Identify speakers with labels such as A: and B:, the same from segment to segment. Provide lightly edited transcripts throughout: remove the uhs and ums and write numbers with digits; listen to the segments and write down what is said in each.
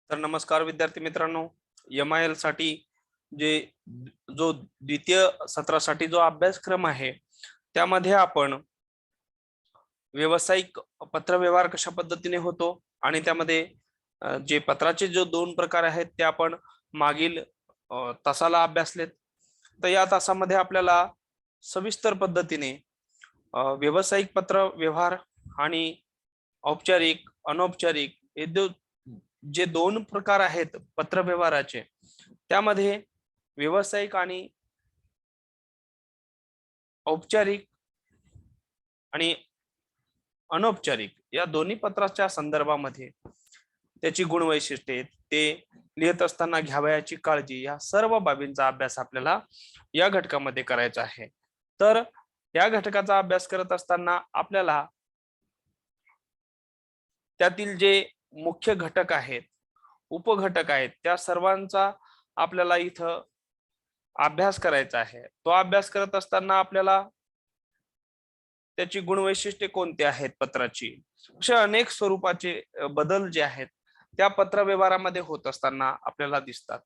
A: तर नमस्कार विद्यार्थी मित्रांनो, MIL साठी जे जो द्वितीय सत्रासाठी जो अभ्यासक्रम आहे त्यामध्ये आपण व्यावसायिक पत्रव्यवहार कशा पद्धतीने होतो आणि त्यामध्ये जे पत्राचे जो दोन प्रकार आहेत ते आपण मागील तासाला अभ्यासलेत. तर या तासामध्ये आपल्याला सविस्तर पद्धतीने व्यावसायिक पत्र व्यवहार आणि औपचारिक अनौपचारिक हे जे दोन प्रकार आहेत पत्रव्यवहाराचे त्यामध्ये व्यावसायिक आणि औपचारिक आणि अनौपचारिक या दोन्ही पत्राच्या संदर्भामध्ये त्याची गुणवैशिष्ट्ये ते लिहित असताना घ्यावयाची काळजी या सर्व बाबींचा अभ्यास आपल्याला या घटकामध्ये करायचा आहे. तर या घटकाचा अभ्यास करत असताना आपल्याला त्यातील जे मुख्य घटक आहेत उपघटक आहेत त्या सर्वांचा आपल्याला इथं अभ्यास करायचा आहे. तो अभ्यास करत असताना आपल्याला त्याची गुणवैशिष्ट्ये कोणती आहेत पत्राची, असे अनेक स्वरूपाचे बदल जे आहेत त्या पत्रव्यवहारामध्ये होत असताना आपल्याला दिसतात.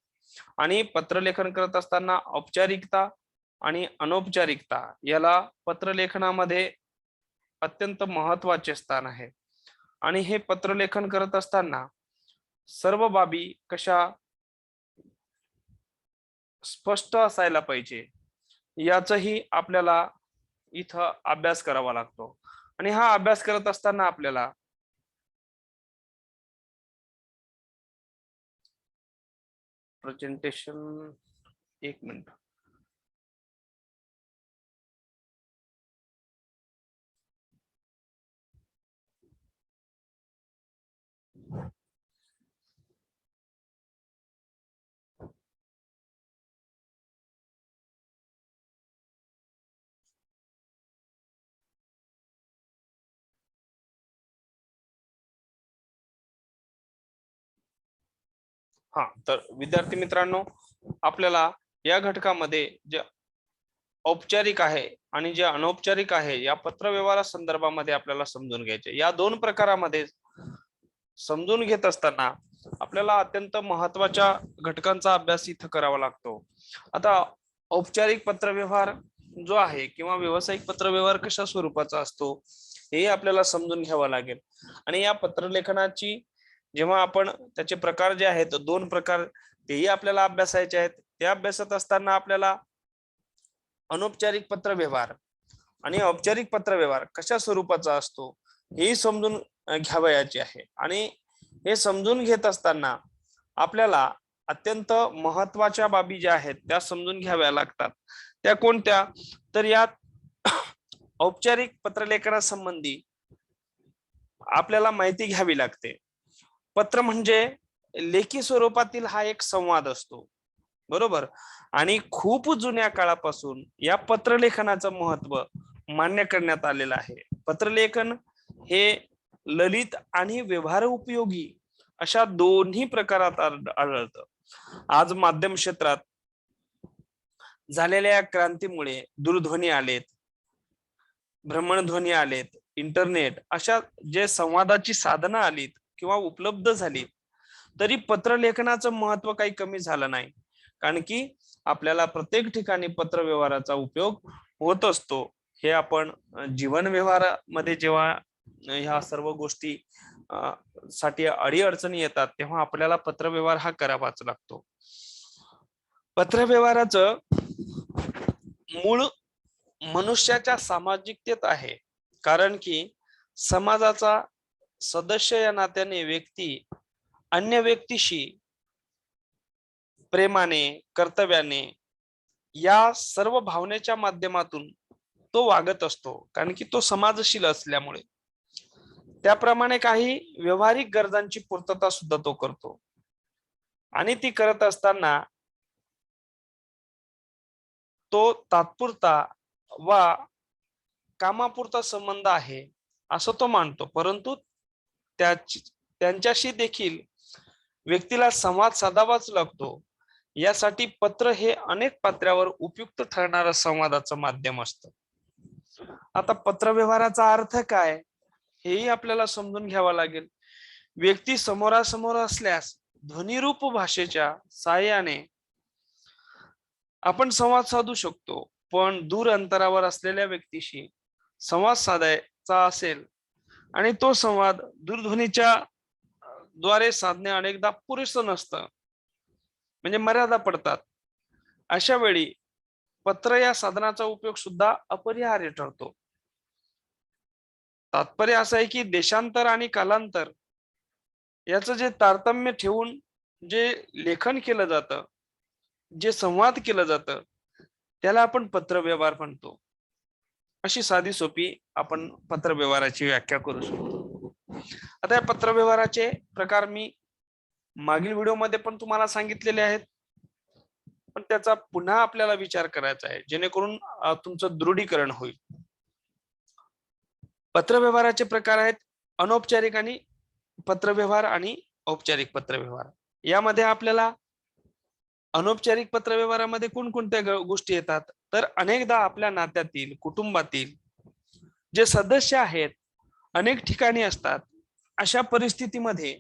A: आणि पत्रलेखन करत असताना औपचारिकता आणि अनौपचारिकता याला पत्रलेखनामध्ये अत्यंत महत्वाचे स्थान आहे. आणि हे पत्रलेखन करत असताना सर्व बाबी कशा स्पष्ट असायला पाहिजे याचाही आपल्याला इथं अभ्यास करावा लागतो. आणि हा अभ्यास करत असताना आपल्याला प्रेझेंटेशन एक मिनिट हा तर विद्यार्थी मित्रांनो, आपल्याला या घटकामध्ये जे औपचारिक आहे आणि जे अनौपचारिक आहे या पत्रव्यवहारा संदर्भामध्ये आपल्याला समजून घ्यायचे. या दोन प्रकारामध्ये समजून घेत असताना आपल्याला अत्यंत महत्वाच्या घटकांचा अभ्यास इथं करावा लागतो. आता औपचारिक पत्रव्यवहार जो आहे किंवा व्यावसायिक पत्रव्यवहार कशा स्वरूपाचा असतो हे आपल्याला समजून घ्यावं लागेल. आणि या पत्रलेखनाची जेव्हा आपण त्याचे प्रकार जे आहेत दोन प्रकार तेही आपल्याला अभ्यासायचे आहेत. ते अभ्यासत असताना आपल्याला अनौपचारिक पत्रव्यवहार आणि औपचारिक पत्रव्यवहार कशा स्वरूपाचा असतो हेही समजून घ्यावयाचे आहे. आणि हे समजून घेत असताना आपल्याला अत्यंत महत्वाच्या बाबी ज्या आहेत त्या समजून घ्याव्या लागतात. त्या कोणत्या? तर यात औपचारिक पत्रलेखनासंबंधी आपल्याला माहिती घ्यावी लागते. पत्र म्हणजे लेखी स्वरूपातील हा एक संवाद असतो, बरोबर. आणि खूप जुन्या काळापासून या पत्रलेखनाचं महत्व मान्य करण्यात आलेलं आहे. पत्रलेखन हे ललित आणि व्यवहार उपयोगी अशा दोन्ही प्रकारात आढळतं. आज माध्यम क्षेत्रात झालेल्या क्रांतीमुळे दूरध्वनी आलेत, भ्रमणध्वनी आलेत, इंटरनेट अशा जे संवादाची साधनं आलीत किंवा उपलब्ध झाली तरी पत्रलेखनाचं महत्व काही कमी झालं नाही. कारण की आपल्याला प्रत्येक ठिकाणी पत्रव्यवहाराचा उपयोग होत असतो. हे आपण जीवन व्यवहारामध्ये जेव्हा ह्या सर्व गोष्टी साठी अडीअडचणी येतात तेव्हा आपल्याला पत्रव्यवहार हा करावाच लागतो. पत्रव्यवहाराचं मूळ मनुष्याच्या सामाजिकतेत आहे. कारण की समाजाचा सदस्य या नात्याने व्यक्ती अन्य व्यक्तीशी प्रेमाने कर्तव्याने या सर्व भावनेच्या माध्यमातून तो वागत असतो. कारण की तो समाजशील असल्यामुळे त्याप्रमाणे काही व्यवहारिक गरजांची पूर्तता सुद्धा तो करतो. आणि ती करत असताना तो तात्पुरता वा कामापुरता संबंध आहे असं तो मानतो. परंतु त्यांच्याशी देखील व्यक्तीला संवाद साधावाच लागतो. यासाठी पत्र हे अनेक पातळ्यावर उपयुक्त ठरणारं संवादाचं माध्यम असतं. आता पत्रव्यवहाराचा अर्थ काय हेही आपल्याला समजून घ्यावा लागेल. व्यक्ती समोरासमोर असल्यास ध्वनिरूप भाषेच्या साहाय्याने आपण संवाद साधू शकतो. पण दूर अंतरावर असलेल्या व्यक्तीशी संवाद साधायचा असेल आणि तो संवाद दूरध्वनीच्या द्वारे साधणे अनेकदा पुरेसं नसतं, म्हणजे मर्यादा पडतात. अशा वेळी पत्र या साधनाचा उपयोग सुद्धा अपरिहार्य ठरतो. तात्पर्य असं आहे की देशांतर आणि कालांतर याचं जे तारतम्य ठेवून जे लेखन केलं जातं, जे संवाद केलं जातं, त्याला आपण पत्रव्यवहार म्हणतो. अशी साधी सोपी आपण पत्रव्यवहाराची व्याख्या करू शकतो. आता या पत्रव्यवहाराचे प्रकार मी मागील व्हिडिओमध्ये पण तुम्हाला सांगितलेले आहेत, पण त्याचा पुन्हा आपल्याला विचार करायचा आहे, जेणेकरून तुमचं दृढीकरण होईल. पत्रव्यवहाराचे प्रकार आहेत अनौपचारिक आणि पत्रव्यवहार आणि औपचारिक पत्रव्यवहार. यामध्ये आपल्याला अनौपचारिक पत्रव्यवहारामध्ये कोणकोणत्या गोष्टी येतात, तर अनेकदा आपल्या नात्यातील, कुटुंबातील जे सदस्य आहेत अनेक ठिकाणी असतात. अशा परिस्थितीमध्ये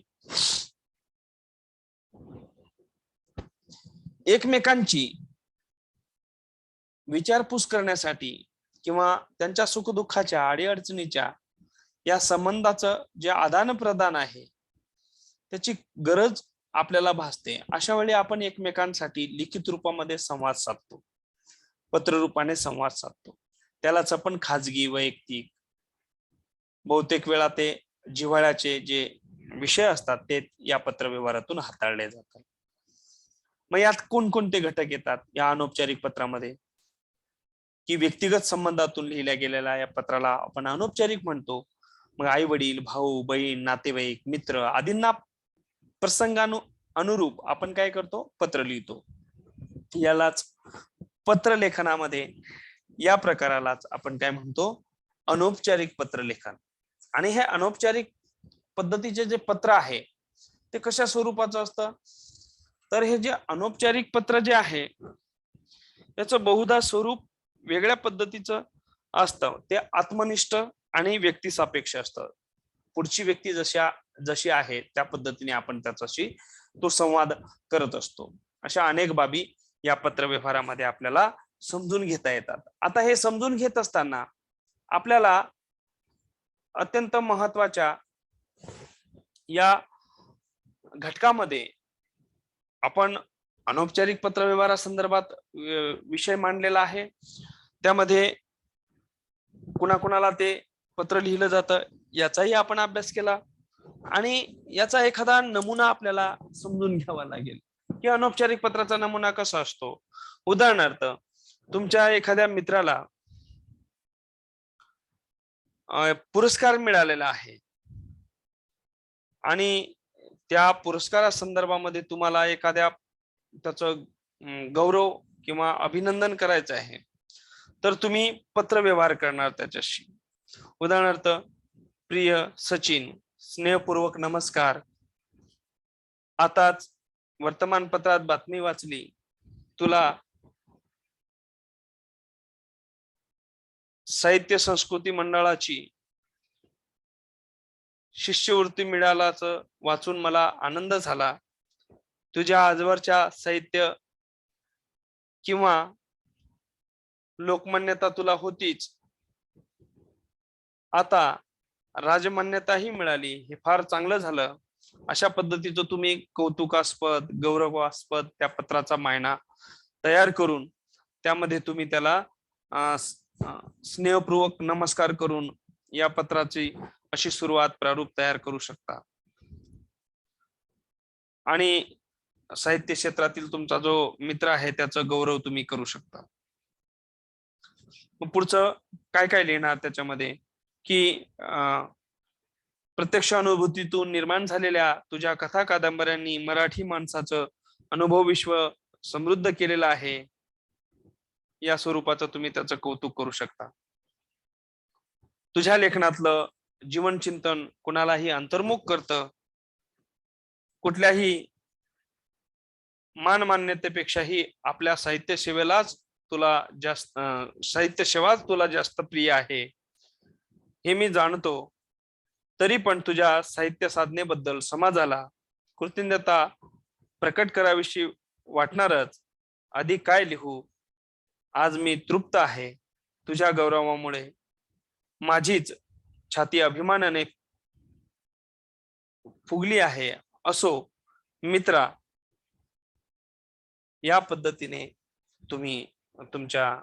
A: एकमेकांची विचारपूस करण्यासाठी किंवा त्यांच्या सुखदुःखाच्या, अडीअडचणीच्या या संबंधाचं जे आदान प्रदान आहे त्याची गरज आपल्याला भासते. अशा वेळी आपण एकमेकांसाठी लिखित रूपामध्ये संवाद साधतो, पत्र रूपाने संवाद साधतो. त्यालाच आपण खाजगी, वैयक्तिक, बहुतेक वेळा ते जिव्हाळ्याचे जे विषय असतात ते या पत्रव्यवहारातून हाताळले जातात. मग यात कोणकोणते घटक येतात या अनौपचारिक पत्रामध्ये, की व्यक्तिगत संबंधातून लिहिल्या गेलेल्या या पत्राला आपण अनौपचारिक म्हणतो. मग आई वडील, भाऊ बहीण, नातेवाईक, मित्र आदींना अनुरूप आपण काय करतो, पत्र लिहितो. यालाच पत्रलेखनामध्ये या प्रकारालाच आपण काय म्हणतो, अनौपचारिक पत्रलेखन. आणि हे अनौपचारिक पद्धतीचे जे पत्र आहे ते कशा स्वरूपाचं असतं, तर हे जे अनौपचारिक पत्र जे आहे याचं बहुधा स्वरूप वेगळ्या पद्धतीचं असतं. ते आत्मनिष्ठ आणि व्यक्तिसापेक्ष असतं. पुढची व्यक्ती जशी आहे त्या पद्धतीने आपण त्याच्याशी तो संवाद करत असतो. अशा अनेक बाबी या पत्रव्यवहारामध्ये आपल्याला समजून घेता येतात. आता हे समजून घेत असताना आपल्याला अत्यंत महत्वाच्या या घटकामध्ये आपण अनौपचारिक पत्रव्यवहारासंदर्भात विषय मांडलेला आहे. त्यामध्ये कुणाकुणाला ते पत्र लिहिलं जातं याचाही आपण अभ्यास केला आणि याचा एखादा नमुना आपल्याला समजून घ्यावा लागेल की अनौपचारिक पत्राचा नमुना कसा असतो. उदाहरणार्थ, तुमच्या एखाद्या मित्राला पुरस्कार मिळालेला आहे आणि त्या पुरस्कारासंदर्भामध्ये तुम्हाला एखाद्या त्याचं गौरव किंवा अभिनंदन करायचं आहे, तर तुम्ही पत्रव्यवहार करणार त्याच्याशी. उदाहरणार्थ, प्रिय सचिन, स्नेहपूर्वक नमस्कार. आताच वर्तमानपत्रात बातमी वाचली, तुला साहित्य संस्कृती मंडळाची शिष्यवृत्ती मिळाल्याचं वाचून मला आनंद झाला. तुझ्या आजवरच्या साहित्य किंवा लोकमान्यता तुला होतीच, आता राजमान्यताही मिळाली, हे फार चांगलं झालं. अशा पद्धतीचं तुम्ही कौतुकास्पद, गौरवास्पद त्या पत्राचा मायना तयार करून त्यामध्ये तुम्ही त्याला स्नेहपूर्वक नमस्कार करून या पत्राची अशी सुरुवात, प्रारूप तयार करू शकता. आणि साहित्य क्षेत्रातील तुमचा जो मित्र आहे त्याचा गौरव तुम्ही करू शकता. पुढचं काय काय लिहिणार त्याच्यामध्ये, की प्रत्यक्ष अनुभूतीतून निर्माण झालेल्या तुझ्या कथा कादंबऱ्यांनी मराठी माणसाचं अनुभव विश्व समृद्ध केलेलं आहे, या स्वरूपाचं तुम्ही त्याचं कौतुक करू शकता. तुझ्या लेखनातलं जीवन चिंतन कुणालाही अंतर्मुख करतं. कुठल्याही मान मान्यतेपेक्षाही आपल्या साहित्य सेवेलाच तुला जास्त साहित्य सेवाच तुला जास्त प्रिय आहे हे मी जाणतो. तरी पण तुझ्या साहित्य साधनेबद्दल समाजाला कृतज्ञता प्रकट कराविषयी वाटणारच. अधिक काय लिहू, आज मी तृप्त आहे तुझ्या गौरवामुळे, माझीच छाती अभिमानाने फुगली आहे. असो मित्रा, या पद्धतीने तुम्ही तुमच्या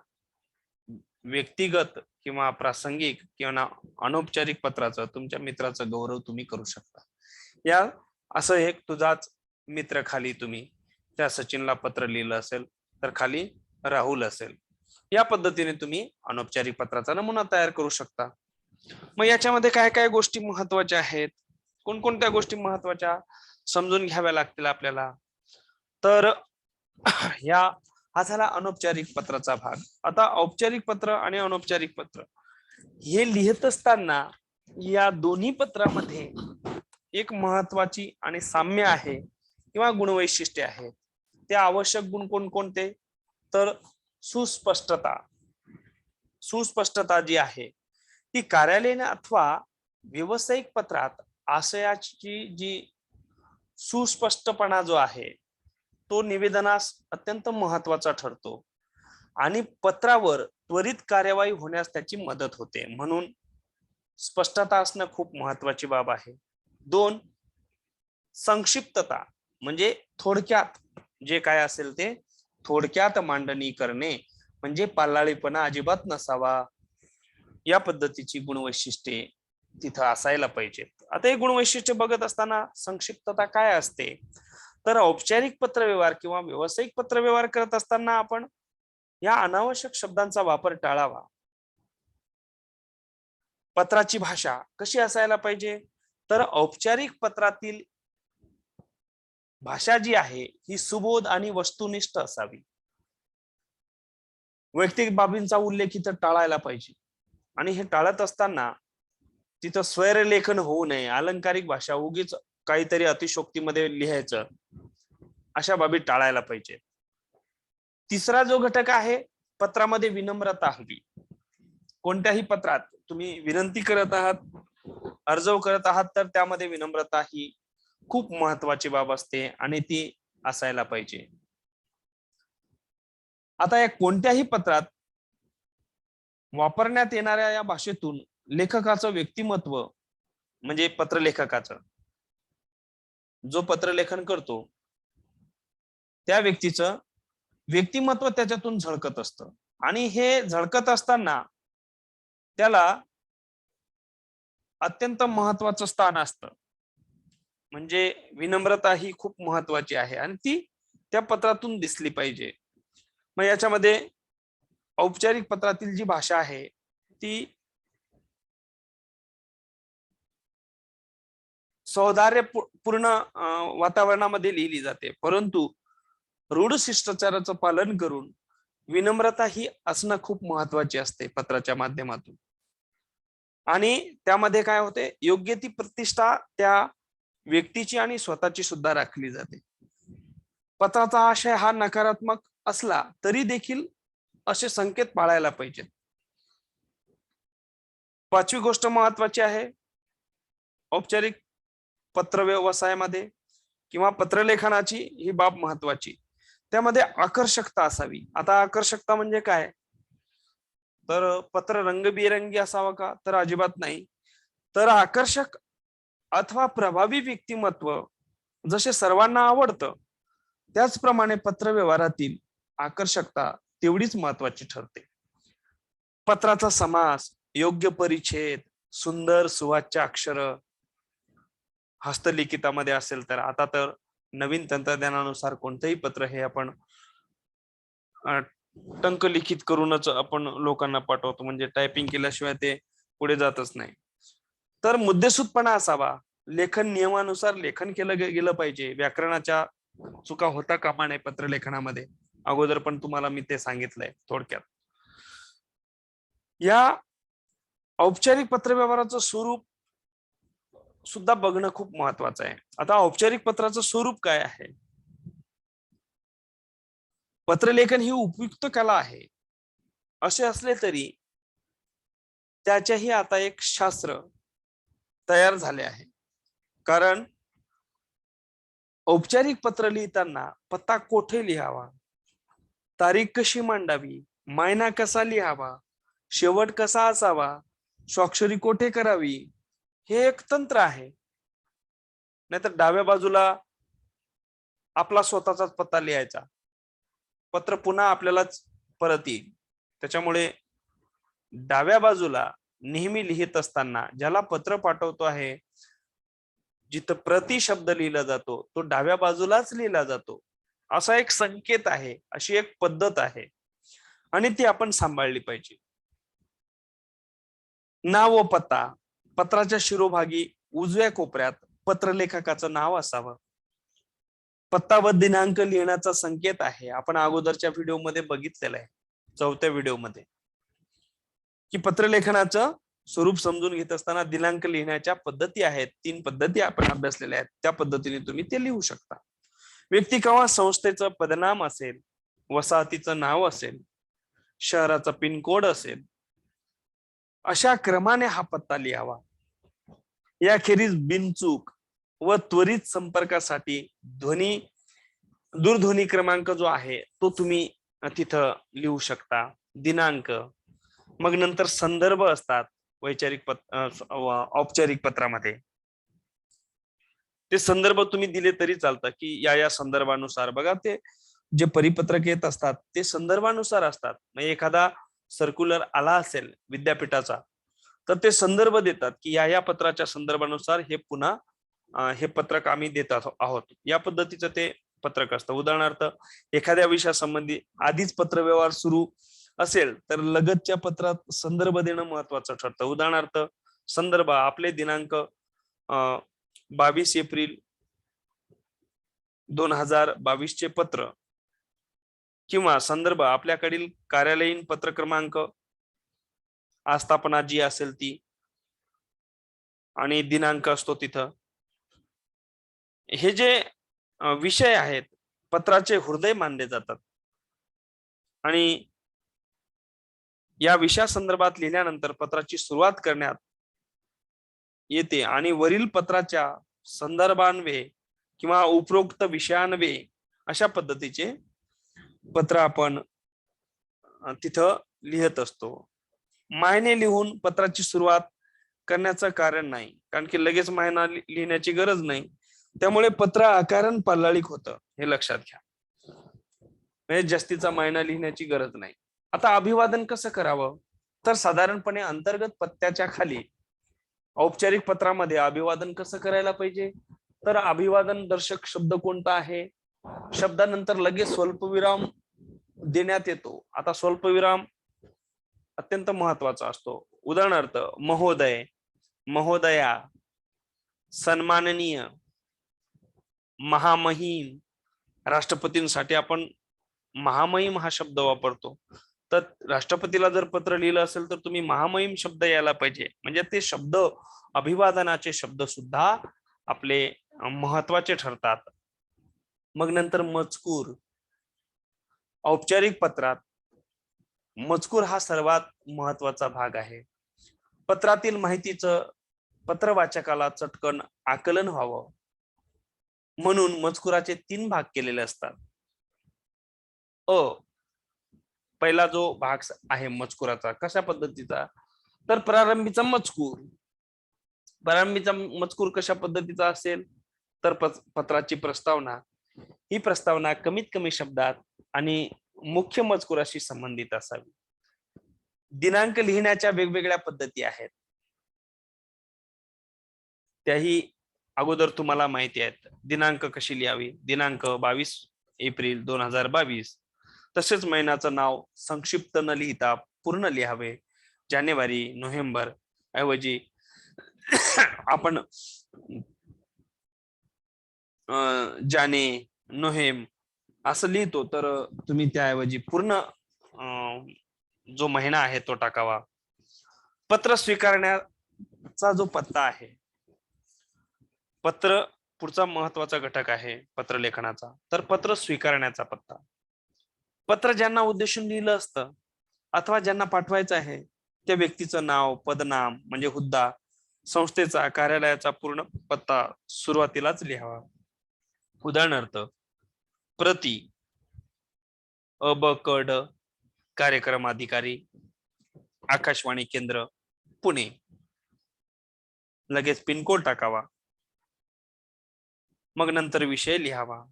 A: व्यक्तिगत किंवा प्रासंगिक किंवा अनौपचारिक पत्राचं तुमच्या मित्राचा गौरव तुम्ही करू शकता. या असं एक तुझाच मित्र खाली तुम्ही त्या सचिनला पत्र लिहिलं असेल तर खाली राहुल असेल. या पद्धतीने तुम्ही अनौपचारिक पत्राचा नमुना तयार करू शकता. मग याच्यामध्ये काय काय गोष्टी महत्वाच्या आहेत, कोणकोणत्या गोष्टी महत्वाच्या समजून घ्याव्या लागतील आपल्याला, तर या हा झाला अनौपचारिक पत्राचा भाग. आता औपचारिक पत्र आणि अनौपचारिक पत्र हे लिहित असताना या दोन्ही पत्रामध्ये एक महत्वाची आणि साम्य आहे किंवा गुणवैशिष्ट्य आहे. ते आवश्यक गुण कोणकोणते, तर सुस्पष्टता. सुस्पष्टता जी आहे ती कार्यालयीन अथवा व्यावसायिक पत्रात आशयाची जी सुस्पष्टपणा जो आहे तो निवेदनास अत्यंत महत्वाचा ठरतो आणि पत्रावर त्वरित कार्यवाही होण्यास त्याची मदत होते. म्हणून स्पष्टता असणं खूप महत्वाची बाब आहे. 2, संक्षिप्तता, म्हणजे थोडक्यात जे काय असेल ते थोडक्यात मांडणी करणे, म्हणजे पालाळीपणा अजिबात नसावा. या पद्धतीची गुणवैशिष्ट्ये तिथं असायला पाहिजे. आता हे गुणवैशिष्ट्य बघत असताना संक्षिप्तता काय असते, तर औपचारिक पत्रव्यवहार किंवा व्यावसायिक पत्रव्यवहार करत असताना आपण या अनावश्यक शब्दांचा वापर टाळावा. पत्राची भाषा कशी असायला पाहिजे, तर औपचारिक पत्रातील भाषा जी आहे ही सुबोध आणि वस्तुनिष्ठ असावी. वैयक्तिक बाबींचा उल्लेख इथं टाळायला पाहिजे आणि हे टाळत असताना तिथं स्वैरलेखन होऊ नये, अलंकारिक भाषा उगीच काहीतरी अतिशोक्तीमध्ये लिहायचं, अशा बाबी टाळायला पाहिजे. तिसरा जो घटक आहे, पत्रामध्ये विनम्रता हवी. कोणत्याही पत्रात तुम्ही विनंती करत आहात, अर्ज करत आहात, तर त्यामध्ये विनम्रता ही खूप महत्वाची बाब असते आणि ती असायला पाहिजे. आता या कोणत्याही पत्रात वापरण्यात येणाऱ्या या भाषेतून लेखकाचं व्यक्तिमत्व, म्हणजे पत्रलेखकाचं जो पत्रलेखन करतो त्या व्यक्तीचं व्यक्तिमत्व त्याच्यातून झळकत असतं आणि हे झळकत असताना त्याला अत्यंत महत्वाचं स्थान असतं. म्हणजे विनम्रता ही खूप महत्वाची आहे आणि ती त्या पत्रातून दिसली पाहिजे. मग याच्यामध्ये औपचारिक पत्रातील जी भाषा आहे ती सौहार्दपूर्ण वातावरणामध्ये लिहिली जाते, परंतु रूढ शिष्टाचाराचं पालन करून विनम्रता ही असणं खूप महत्वाची असते पत्राच्या माध्यमातून. आणि त्यामध्ये काय होते, योग्य ती प्रतिष्ठा त्या व्यक्तीची आणि स्वतःची सुद्धा राखली जाते. पत्राचा आशय हा नकारात्मक असला तरी देखील असे संकेत पाळायला पाहिजेत. 5वी गोष्ट महत्वाची आहे औपचारिक पत्र व्यवसायामध्ये किंवा पत्रलेखनाची ही बाब महत्वाची, त्यामध्ये आकर्षकता असावी. आता आकर्षकता म्हणजे काय, तर पत्र रंगबिरंगी असावं का, तर अजिबात नाही. तर आकर्षक अथवा प्रभावी व्यक्तिमत्व जसे सर्वांना आवडतं त्याचप्रमाणे पत्रव्यवहारातील आकर्षकता तेवढीच महत्वाची ठरते. पत्राचा समास, योग्य परिच्छेद, सुंदर सुवाच्य अक्षर हस्तलिखितामध्ये असेल तर, आता तर नवीन तंत्रज्ञानानुसार कोणतंही पत्र हे आपण टंकलिखित करूनच आपण लोकांना पाठवतो, म्हणजे टायपिंग केल्याशिवाय ते पुढे जातच नाही. तर मुद्देसूदपणा असावा, लेखन नियमानुसार लेखन केलं गेलं पाहिजे, व्याकरणाच्या चुका होता कामा नये पत्रलेखनामध्ये. अगोदर पण तुम्हाला मी ते सांगितलंय थोडक्यात. या औपचारिक पत्रव्यवहाराचं स्वरूप सुद्धा बघणं खूप महत्वाचं आहे. आता औपचारिक पत्राचं स्वरूप काय आहे, पत्रलेखन ही उपयुक्त कला आहे असे असले तरी त्याच्याही आता एक शास्त्र तयार झाले आहे. कारण औपचारिक पत्र लिहिताना पत्ता कोठे लिहावा, तारीख कशी मांडावी, मायना कसा लिहावा, शेवट कसा असावा, स्वाक्षरी कोठे करावी, हे एक तंत्र आहे. नाहीतर डाव्या बाजूला आपला स्वतःचाच पत्ता लिहायचा, पत्र पुन्हा आपल्यालाच परत येईल. त्याच्यामुळे डाव्या बाजूला नेहमी लिहित असताना ज्याला पत्र पाठवतो आहे, जिथं प्रति शब्द लिहिला जातो तो डाव्या बाजूलाच लिहिला जातो, असा एक संकेत आहे, अशी एक पद्धत आहे आणि ती आपण सांभाळली पाहिजे. नाव व पत्ता, पत्राच्या शिरोभागी उजव्या कोपऱ्यात पत्रलेखकाचं नाव असावं. पत्ता व दिनांक लिहिण्याचा संकेत आहे, आपण अगोदरच्या व्हिडिओमध्ये बघितलेलं आहे, 4थ्या व्हिडिओमध्ये, की पत्रलेखनाचं स्वरूप समजून घेत असताना दिनांक लिहिण्याच्या पद्धती आहेत, 3 पद्धती आपण अभ्यासलेल्या आहेत, त्या पद्धतीने तुम्ही ते लिहू शकता. व्यक्ती किंवा संस्थेचं पदनाम असेल, वसाहतीचं नाव असेल, शहराचा पिनकोड असेल, अशा क्रमाने हा पत्ता लिहावा. याखेरीज बिनचूक व त्वरित संपर्कासाठी दूरध्वनी क्रमांक जो आहे तो तुम्ही तिथं लिहू शकता, दिनांक, मग नंतर संदर्भ असतात औपचारिक पत्रामध्ये. ते संदर्भ तुम्ही दिले तरी चालतं, की या संदर्भानुसार. बघा, ते जे परिपत्रक येत असतात ते संदर्भानुसार असतात. म्हणजे एखादा सर्क्युलर आला असेल विद्यापीठाचा, तर ते संदर्भ देतात की या पत्राच्या संदर्भानुसार हे पुन्हा हे पत्रक आम्ही देत आहोत, या पद्धतीचं ते पत्रक असतं. उदाहरणार्थ, एखाद्या विषयासंबंधी आधीच पत्रव्यवहार सुरू असेल तर लगतच्या पत्रात संदर्भ देणं महत्वाचं ठरतं. उदाहरणार्थ, संदर्भ आपले दिनांक 22 एप्रिल 2022 चे पत्र, किंवा संदर्भ आपल्याकडील कार्यालयीन पत्र क्रमांक, आस्थापना जी असेल ती, आणि दिनांक असतो तिथं. हे जे विषय आहेत पत्राचे हृदय मानले जातात आणि या विषयासंदर्भात लिहिल्यानंतर पत्राची सुरुवात करण्यात येते आणि वरील पत्राच्या संदर्भान्वये किंवा उपरोक्त विषयान्वये अशा पद्धतीचे पत्र आपण तिथं लिहित असतो. मायने लिहून पत्राची सुरुवात करण्याचं कारण नाही, कारण की लगेच मायना लिहिण्याची गरज नाही, त्यामुळे पत्र आकारण पाल्लाळिक होतं, हे लक्षात घ्या. म्हणजे जास्तीचा मायना लिहिण्याची गरज नाही. आता अभिवादन कसं करावं, तर साधारणपणे अंतर्गत पत्त्याच्या खाली औपचारिक पत्रामध्ये अभिवादन कसं करायला पाहिजे, तर अभिवादन दर्शक शब्द कोणता आहे, शब्दानंतर लगेच स्वल्पविराम देण्यात येतो. आता स्वल्पविराम अत्यंत महत्वाचा असतो. उदाहरणार्थ, महोदय, महोदया, सन्माननीय, महामहिम. राष्ट्रपतींसाठी आपण महामहिम हा शब्द वापरतो, तर राष्ट्रपतीला जर पत्र लिहिलं असेल तर तुम्ही महामहिम शब्द यायला पाहिजे. म्हणजे ते शब्द, अभिवादनाचे शब्द सुद्धा आपले महत्वाचे ठरतात. मग नंतर मजकूर. औपचारिक पत्रात मजकूर हा सर्वात महत्वाचा भाग आहे. पत्रातील माहितीचं पत्र वाचकाला चटकन आकलन व्हावं म्हणून मजकुराचे 3 भाग केलेले असतात. पहिला जो भाग आहे मजकुराचा, कशा पद्धतीचा, तर प्रारंभीचा मजकूर. प्रारंभीचा मजकूर कशा पद्धतीचा असेल, तर पत्राची प्रस्तावना. ही प्रस्तावना कमीत कमी शब्दात आणि मुख्य मजकुराशी संबंधित असावी. दिनांक लिहिण्याच्या वेगवेगळ्या पद्धती आहेत, त्याही अगोदर तुम्हाला माहिती आहेत. दिनांक कशी लिहावी, दिनांक 22 एप्रिल 2022. तसेच महिन्याचं नाव संक्षिप्त न लिहिता पूर्ण लिहावे. जानेवारी, नोव्हेंबर ऐवजी आपण जाने, नोव्हेंबर असं लिहितो, तर तुम्ही त्याऐवजी पूर्ण जो महिना आहे तो टाकावा. पत्र स्वीकारण्याचा जो पत्ता आहे, पत्र पुढचा महत्वाचा घटक आहे पत्रलेखनाचा, तर पत्र स्वीकारण्याचा पत्ता. पत्र ज्यांना उद्देशून लिहिलं असतं अथवा ज्यांना पाठवायचं आहे त्या व्यक्तीचं नाव, पदनाम म्हणजे हुद्दा, संस्थेचा, कार्यालयाचा पूर्ण पत्ता सुरुवातीलाच लिहावा. उदाहरणार्थ प्रति, अ ब क ड, कार्यक्रम अधिकारी, आकाशवाणी केंद्र पुणे. लगेच पिनकोड टाकावा. मग नंतर विषय लिहावा.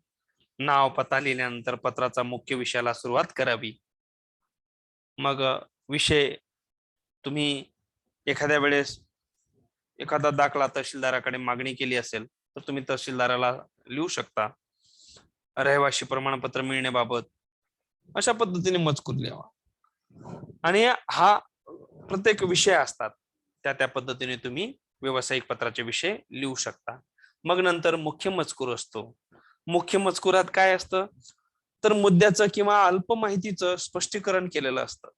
A: नाव पत्ता लिहिल्यानंतर पत्राचा मुख्य विषयाला सुरुवात करावी. मग विषय तुम्ही एखाद्या वेळेस एखादा दाखला तहसीलदाराकडे मागणी केली असेल तर तुम्ही तहसीलदाराला लिहू शकता. रहिवासी प्रमाणपत्र मिळण्याबाबत अशा पद्धतीने मजकूर लिहावा. आणि हा प्रत्येक विषय असतात त्या पद्धतीने तुम्ही व्यावसायिक पत्राचे विषय लिहू शकता. मग नंतर मुख्य मजकूर असतो. मुख्य मजकुरात काय असतं तर मुद्द्याचं किंवा अल्प माहितीचं स्पष्टीकरण केलेलं असतं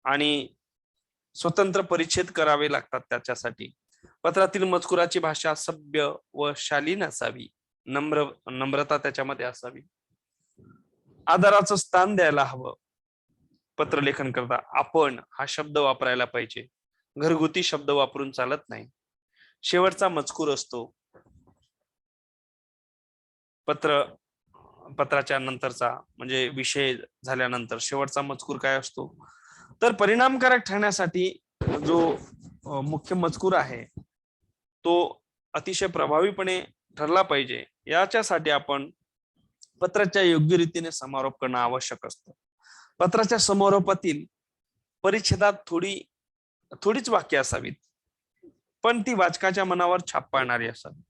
A: आणि स्वतंत्र परिच्छेद करावे लागतात त्याच्यासाठी. पत्रातील मजकुराची भाषा सभ्य व शालीन असावी. नम्रता त्याच्यामध्ये असावी. आदराचं स्थान द्यायला हवं. पत्रलेखन करता आपण हा शब्द वापरायला पाहिजे. घरगुती शब्द वापरून चालत नाही. शेवटचा मजकूर असतो. पत्राच्या नंतरचा म्हणजे विषय झाल्यानंतर शेवटचा मजकूर काय असतो तर परिणामकारक ठरण्यासाठी जो मुख्य मजकूर आहे तो अतिशय प्रभावीपणे ठरला पाहिजे. याच्यासाठी आपण पत्राच्या योग्य रीतीने समारोप करणं आवश्यक असतं. पत्राच्या समारोपातील परिच्छेदात थोडीच वाक्य असावीत पण ती वाचकाच्या मनावर छाप पाडणारी असावी.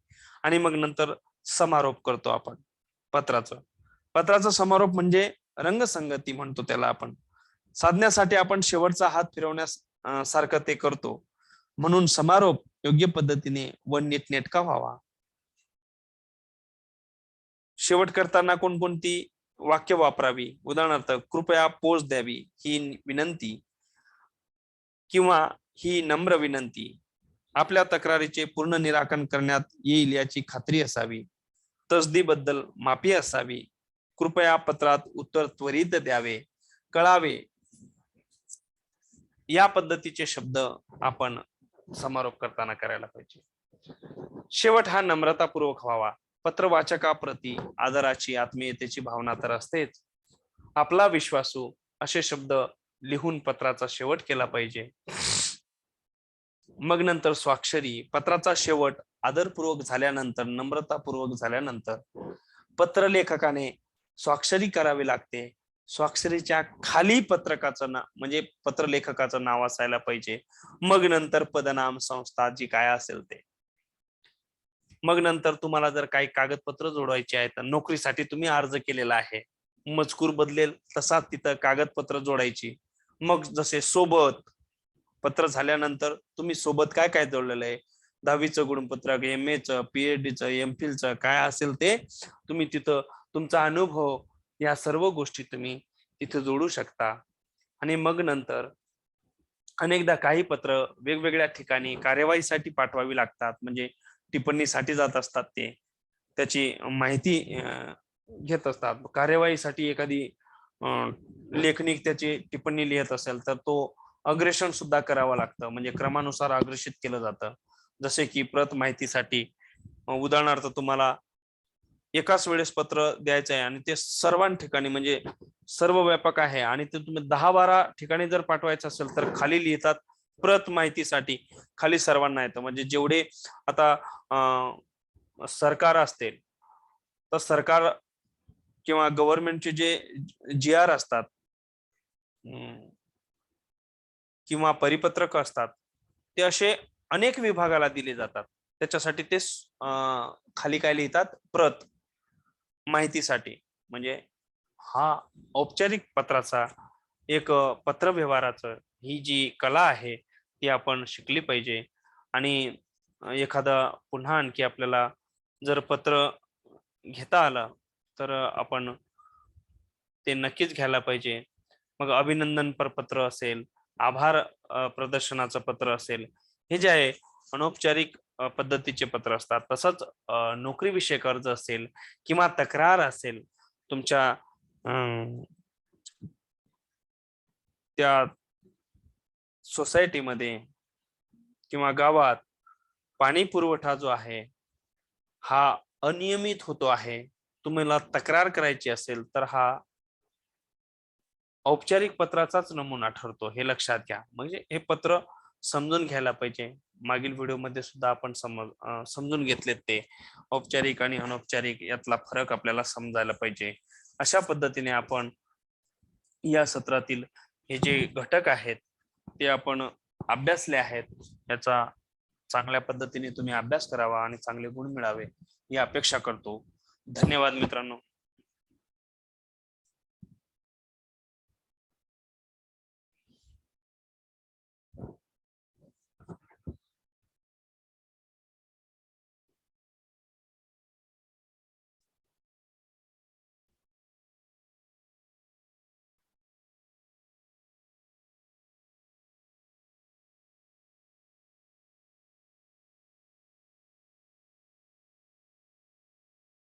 A: आणि मग नंतर समारोप करतो आपण पत्राचा समारोप म्हणजे रंगसंगती म्हणतो त्याला आपण. साधण्यासाठी आपण शेवटचा हात फिरवण्यास सारखं ते करतो. म्हणून समारोप योग्य पद्धतीने व नीटनेटका व्हावा. शेवट करताना कोणकोणती वाक्य वापरावी. उदाहरणार्थ कृपया पोच द्यावी ही विनंती किंवा ही नम्र विनंती. आपल्या तक्रारीचे पूर्ण निराकरण करण्यात येईल याची खात्री असावी. तसदीबद्दल माफी असावी. कृपया पत्रात उत्तर त्वरित द्यावे, कळावे. या पद्धतीचे शब्द आपण समारोप करताना करायला पाहिजे. शेवट हा नम्रतापूर्वक व्हावा. पत्र वाचकाप्रती आदराची आत्मीयतेची भावना तर असतेच. आपला विश्वासू असे शब्द लिहून पत्राचा शेवट केला पाहिजे. मग नंतर स्वाक्षरी. पत्राचा शेवट आदरपूर्वक झाल्यानंतर नम्रतापूर्वक झाल्यानंतर पत्रलेखकाने स्वाक्षरी करावी लागते. स्वाक्षरीच्या खाली पत्रकाचं नाव म्हणजे पत्रलेखकाचं नाव असायला पाहिजे. मग नंतर पदनाम संस्था जी काय असेल ते. मग नंतर तुम्हाला जर काही कागदपत्र जोडायचे आहेत नोकरीसाठी तुम्ही अर्ज केलेला आहे मजकूर बदलेल तसा तिथं कागदपत्र जोडायची. मग जसे सोबत पत्र झाल्यानंतर तुम्ही सोबत काय काय जोडलेलं आहे 10वीचं गुणपत्रक MA चं PhD चं MPhil चं काय असेल ते तुम्ही तिथं तुमचा अनुभव या सर्व गोष्टी तुम्ही तिथे जोडू शकता. आणि मग नंतर अनेकदा काही पत्र वेगवेगळ्या ठिकाणी कार्यवाहीसाठी पाठवावी लागतात म्हणजे टिप्पणीसाठी जात असतात. ते त्याची माहिती घेत असतात. कार्यवाहीसाठी एखादी लेखनिक त्याची टिप्पणी लिहित असेल तर तो अग्रेषण सुद्धा करावं लागतं म्हणजे क्रमानुसार अग्रेषित केलं जातं. जसे की प्रत माहितीसाठी उदाहरणार्थ तुम्हाला एकाच वेळेस पत्र द्यायचं आहे आणि ते सर्वां ठिकाणी म्हणजे सर्व व्यापक आहे आणि ते तुम्ही 10-12 ठिकाणी जर पाठवायचं असेल तर खाली लिहितात प्रत माहितीसाठी खाली सर्वांना येतं म्हणजे जेवढे आता सरकार असते तर सरकार किंवा गव्हर्नमेंटचे जे GR असतात किंवा परिपत्रक असतात ते असे अनेक विभागाला दिले जातात. त्याच्यासाठी ते खाली काय लिहितात प्रत माहितीसाठी. म्हणजे हा औपचारिक पत्राचा एक पत्रव्यवहाराचं ही जी कला आहे ती आपण शिकली पाहिजे. आणि एखादा पुन्हा आणखी आपल्याला जर पत्र घेता आलं तर आपण ते नक्कीच घ्यायला पाहिजे. मग अभिनंदन परपत्र असेल आभार प्रदर्शनाचं पत्र असेल हे जे आहे अनौपचारिक पद्धतीचे पत्र असतात. तसंच नोकरीविषयक अर्ज असेल किंवा तक्रार असेल तुमच्या त्या सोसायटीमध्ये किंवा गावात पाणी पुरवठा जो आहे हा अनियमित होतो आहे, तुम्हाला तक्रार करायची असेल तर हा औपचारिक पत्राचाच नमुना ठरतो, हे लक्षात घ्या. म्हणजे हे पत्र समजून घ्यायला पाहिजे. मागील व्हिडिओमध्ये सुद्धा आपण समजून घेतलेत ते औपचारिक आणि अनौपचारिक यातला फरक आपल्याला समजायला पाहिजे. अशा पद्धतीने आपण या सत्रातील हे जे घटक आहेत ते आपण अभ्यासले आहेत. याचा चांगल्या पद्धतीने तुम्ही अभ्यास करावा आणि चांगले गुण मिळावे ही अपेक्षा करतो. धन्यवाद मित्रांनो.